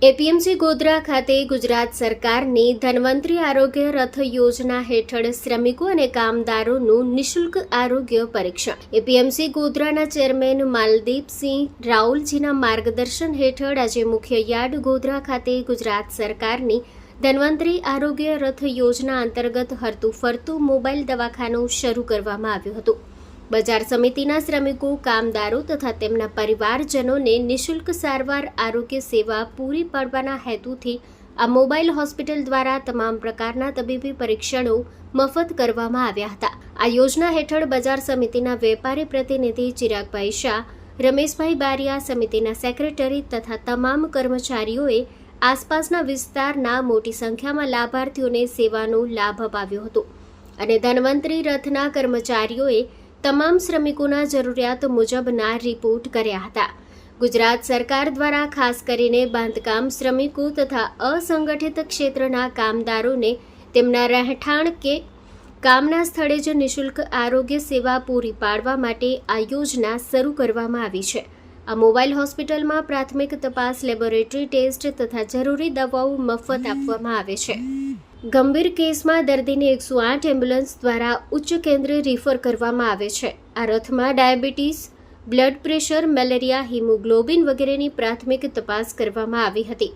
APMC Godhra ખાતે ગુજરાત સરકારની ધન્વંતરી આરોગ્ય રથ યોજના હેઠળ શ્રમિકો અને કામદારોનું નિઃશુલ્ક આરોગ્ય પરીક્ષણ. એપીએમસી ગોધરાના ચેરમેન માલદીપસિંહ રાઉલજીના માર્ગદર્શન હેઠળ આજે મુખ્ય યાર્ડ ગોધરા ખાતે ગુજરાત સરકારની ધન્વંતરી આરોગ્ય રથ યોજના અંતર્ગત હરતું ફરતું મોબાઈલ દવાખાનું શરૂ કરવામાં આવ્યું હતું. બજાર સમિતિના શ્રમિકો, કામદારો તથા તેમના પરિવારજનોને નિઃશુલ્ક સારવાર આરોગ્ય સેવા પૂરી પાડવાના હેતુથી આ મોબાઈલ હોસ્પિટલ દ્વારા તમામ પ્રકારના તબીબી પરીક્ષણો મફત કરવામાં આવ્યા હતા. આ યોજના હેઠળ બજાર સમિતિના વેપારી પ્રતિનિધિ ચિરાગભાઈ શાહ, રમેશભાઈ બારિયા, સમિતિના સેક્રેટરી તથા તમામ કર્મચારીઓએ આસપાસના વિસ્તારના મોટી સંખ્યામાં લાભાર્થીઓને સેવાનો લાભ અપાવ્યો હતો અને ધન્વંતરી રથના કર્મચારીઓએ તમામ શ્રમિકોના જરૂરિયાત મુજબના રિપોર્ટ કર્યા હતા. ગુજરાત સરકાર દ્વારા ખાસ કરીને બાંધકામ શ્રમિકો તથા અસંગઠિત ક્ષેત્રના કામદારોને તેમના રહેઠાણ કે કામના સ્થળે જ નિઃશુલ્ક આરોગ્ય સેવા પૂરી પાડવા માટે આ યોજના શરૂ કરવામાં આવી છે. આ મોબાઈલ હોસ્પિટલમાં પ્રાથમિક તપાસ, લેબોરેટરી ટેસ્ટ તથા જરૂરી દવાઓ મફત આપવામાં આવે છે. ગંભીર કેસમાં દર્દીને 108 એમ્બ્યુલન્સ દ્વારા ઉચ્ચ કેન્દ્રે રિફર કરવામાં આવે છે. આ રથમાં diabetes, blood pressure, malaria, haemoglobin વગેરેની પ્રાથમિક તપાસ કરવામાં આવી હતી.